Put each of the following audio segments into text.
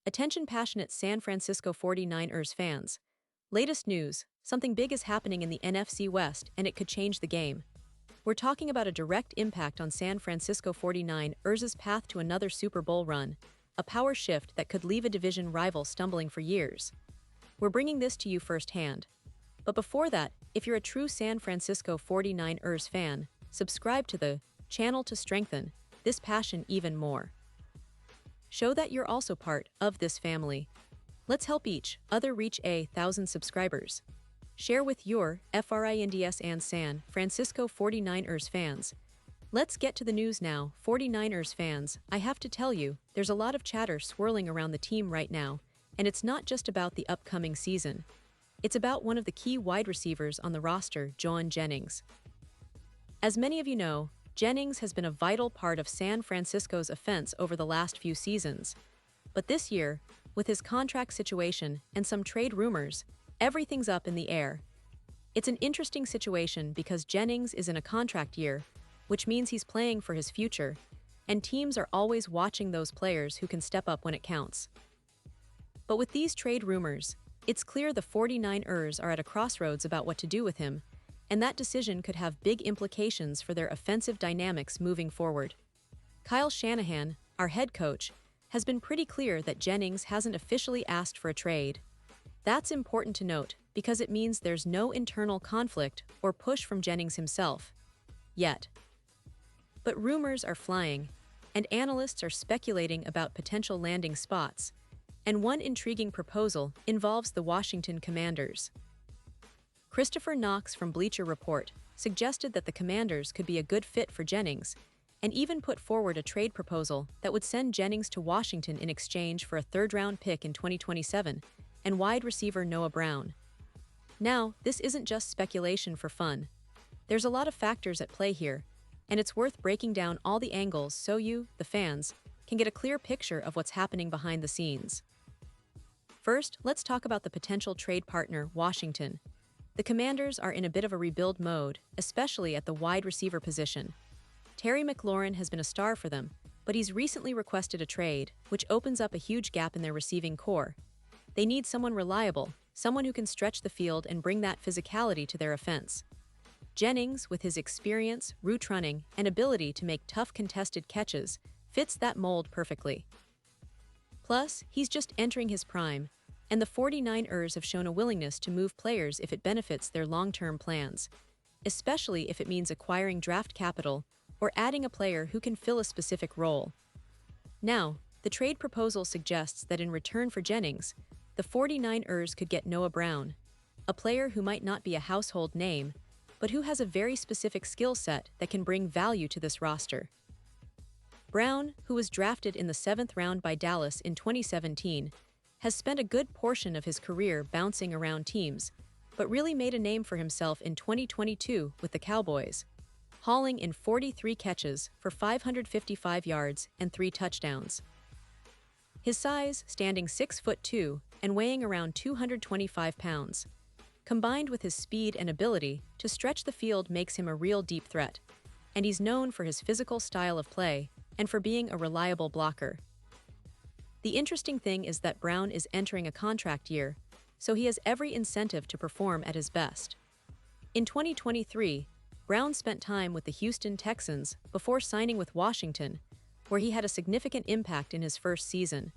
Attention passionate San Francisco 49ers fans. Latest news, something big is happening in the NFC West and it could change the game. We're talking about a direct impact on San Francisco 49ers' path to another Super Bowl run, a power shift that could leave a division rival stumbling for years. We're bringing this to you firsthand. But before that, if you're a true San Francisco 49ers fan, subscribe to the channel to strengthen this passion even more. Show that you're also part of this family. Let's help each other reach 1,000 subscribers. Share with your FRINDS and San Francisco 49ers fans. Let's get to the news now. 49ers fans, I have to tell you, there's a lot of chatter swirling around the team right now, and it's not just about the upcoming season. It's about one of the key wide receivers on the roster, Jauan Jennings. As many of you know, Jennings has been a vital part of San Francisco's offense over the last few seasons. But this year, with his contract situation and some trade rumors, everything's up in the air. It's an interesting situation because Jennings is in a contract year, which means he's playing for his future, and teams are always watching those players who can step up when it counts. But with these trade rumors, it's clear the 49ers are at a crossroads about what to do with him, and that decision could have big implications for their offensive dynamics moving forward. Kyle Shanahan, our head coach, has been pretty clear that Jennings hasn't officially asked for a trade. That's important to note because it means there's no internal conflict or push from Jennings himself. Yet. But rumors are flying, and analysts are speculating about potential landing spots, and one intriguing proposal involves the Washington Commanders. Christopher Knox from Bleacher Report suggested that the Commanders could be a good fit for Jennings, and even put forward a trade proposal that would send Jennings to Washington in exchange for a third-round pick in 2027 and wide receiver Noah Brown. Now, this isn't just speculation for fun. There's a lot of factors at play here, and it's worth breaking down all the angles so you, the fans, can get a clear picture of what's happening behind the scenes. First, let's talk about the potential trade partner, Washington. The Commanders are in a bit of a rebuild mode, especially at the wide receiver position. Terry McLaurin has been a star for them, but he's recently requested a trade, which opens up a huge gap in their receiving core. They need someone reliable, someone who can stretch the field and bring that physicality to their offense. Jennings, with his experience, route running, and ability to make tough contested catches, fits that mold perfectly. Plus, he's just entering his prime, and the 49ers have shown a willingness to move players if it benefits their long-term plans, especially if it means acquiring draft capital or adding a player who can fill a specific role. Now, the trade proposal suggests that in return for Jennings, the 49ers could get Noah Brown, a player who might not be a household name, but who has a very specific skill set that can bring value to this roster. Brown, who was drafted in the 7th round by Dallas in 2017, has spent a good portion of his career bouncing around teams, but really made a name for himself in 2022 with the Cowboys, hauling in 43 catches for 555 yards and 3 touchdowns. His size, standing 6'2" and weighing around 225 pounds, combined with his speed and ability to stretch the field makes him a real deep threat, and he's known for his physical style of play and for being a reliable blocker. The interesting thing is that Brown is entering a contract year, so he has every incentive to perform at his best. In 2023, Brown spent time with the Houston Texans before signing with Washington, where he had a significant impact in his first season,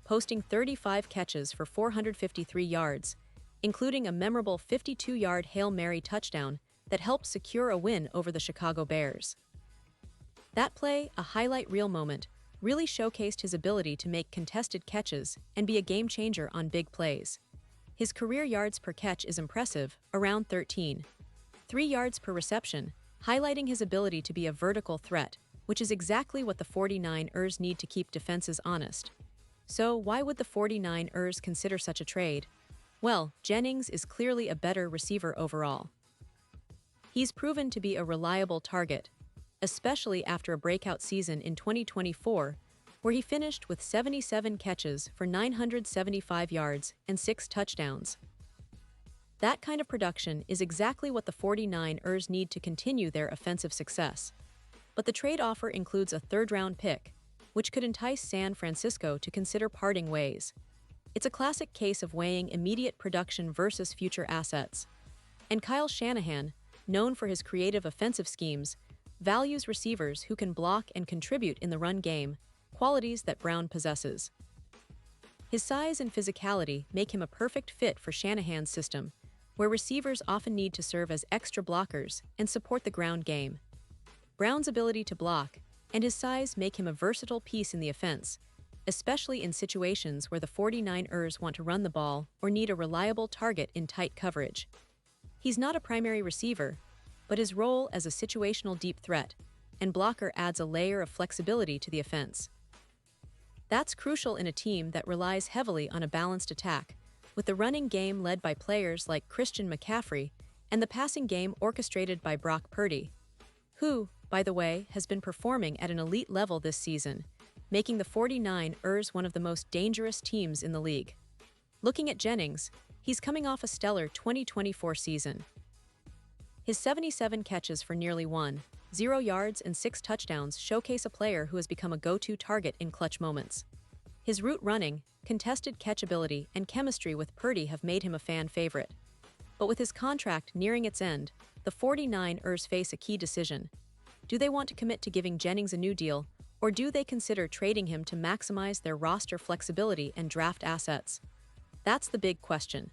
posting 35 catches for 453 yards, including a memorable 52-yard Hail Mary touchdown that helped secure a win over the Chicago Bears. That play, a highlight reel moment, really showcased his ability to make contested catches and be a game-changer on big plays. His career yards per catch is impressive, around 13. 3 yards per reception, highlighting his ability to be a vertical threat, which is exactly what the 49ers need to keep defenses honest. So why would the 49ers consider such a trade? Well, Jennings is clearly a better receiver overall. He's proven to be a reliable target, especially after a breakout season in 2024, where he finished with 77 catches for 975 yards and 6 touchdowns. That kind of production is exactly what the 49ers need to continue their offensive success. But the trade offer includes a third-round pick, which could entice San Francisco to consider parting ways. It's a classic case of weighing immediate production versus future assets. And Kyle Shanahan, known for his creative offensive schemes, values receivers who can block and contribute in the run game, qualities that Brown possesses. His size and physicality make him a perfect fit for Shanahan's system, where receivers often need to serve as extra blockers and support the ground game. Brown's ability to block and his size make him a versatile piece in the offense, especially in situations where the 49ers want to run the ball or need a reliable target in tight coverage. He's not a primary receiver, but his role as a situational deep threat and blocker adds a layer of flexibility to the offense. That's crucial in a team that relies heavily on a balanced attack, with the running game led by players like Christian McCaffrey and the passing game orchestrated by Brock Purdy, who, by the way, has been performing at an elite level this season, making the 49ers one of the most dangerous teams in the league. Looking at Jennings, he's coming off a stellar 2024 season. His 77 catches for nearly 1,000 yards and 6 touchdowns showcase a player who has become a go-to target in clutch moments. His route running, contested catch ability, and chemistry with Purdy have made him a fan favorite. But with his contract nearing its end, the 49ers face a key decision. Do they want to commit to giving Jennings a new deal, or do they consider trading him to maximize their roster flexibility and draft assets? That's the big question.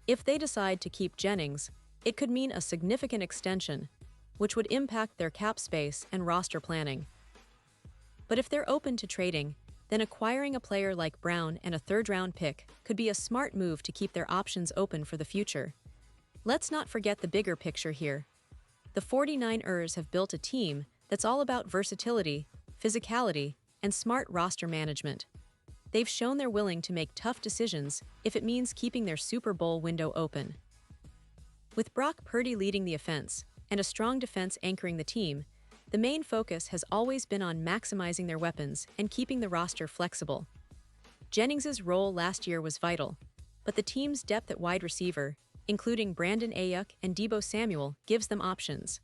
If they decide to keep Jennings, it could mean a significant extension, which would impact their cap space and roster planning. But if they're open to trading, then acquiring a player like Brown and a third-round pick could be a smart move to keep their options open for the future. Let's not forget the bigger picture here. The 49ers have built a team that's all about versatility, physicality, and smart roster management. They've shown they're willing to make tough decisions if it means keeping their Super Bowl window open. With Brock Purdy leading the offense and a strong defense anchoring the team, the main focus has always been on maximizing their weapons and keeping the roster flexible. Jennings' role last year was vital, but the team's depth at wide receiver, including Brandon Ayuk and Deebo Samuel, gives them options.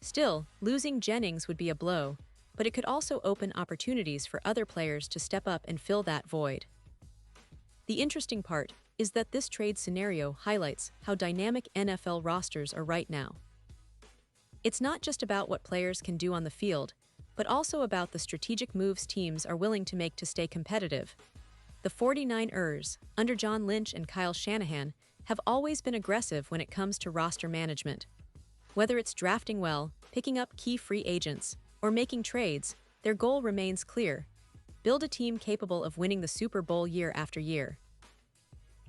Still, losing Jennings would be a blow, but it could also open opportunities for other players to step up and fill that void. The interesting part is that this trade scenario highlights how dynamic NFL rosters are right now. It's not just about what players can do on the field, but also about the strategic moves teams are willing to make to stay competitive. The 49ers, under John Lynch and Kyle Shanahan, have always been aggressive when it comes to roster management. Whether it's drafting well, picking up key free agents, or making trades, their goal remains clear: build a team capable of winning the Super Bowl year after year.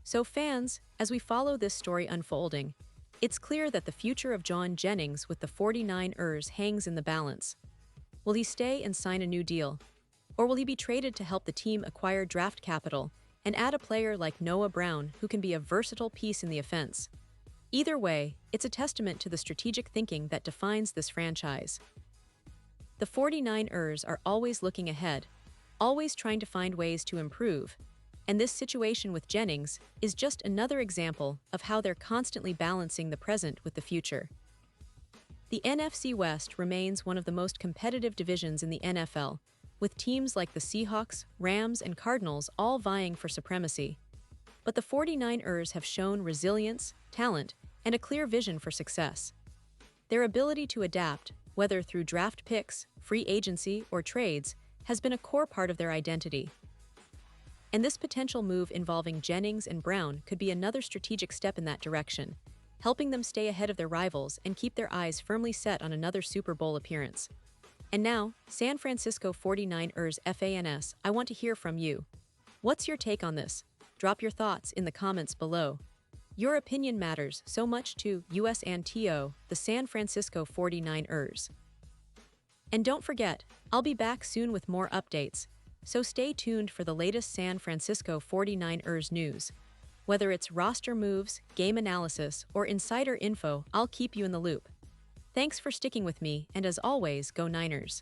So fans, as we follow this story unfolding, it's clear that the future of Jauan Jennings with the 49ers hangs in the balance. Will he stay and sign a new deal? Or will he be traded to help the team acquire draft capital and add a player like Noah Brown who can be a versatile piece in the offense? Either way, it's a testament to the strategic thinking that defines this franchise. The 49ers are always looking ahead, always trying to find ways to improve, and this situation with Jennings is just another example of how they're constantly balancing the present with the future. The NFC West remains one of the most competitive divisions in the NFL, with teams like the Seahawks, Rams, and Cardinals all vying for supremacy. But the 49ers have shown resilience, talent, and a clear vision for success. Their ability to adapt, whether through draft picks, free agency, or trades, has been a core part of their identity. And this potential move involving Jennings and Brown could be another strategic step in that direction, helping them stay ahead of their rivals and keep their eyes firmly set on another Super Bowl appearance. And now, San Francisco 49ers fans, I want to hear from you. What's your take on this? Drop your thoughts in the comments below. Your opinion matters so much to us and the San Francisco 49ers. And don't forget, I'll be back soon with more updates, so stay tuned for the latest San Francisco 49ers news. Whether it's roster moves, game analysis, or insider info, I'll keep you in the loop. Thanks for sticking with me, and as always, go Niners.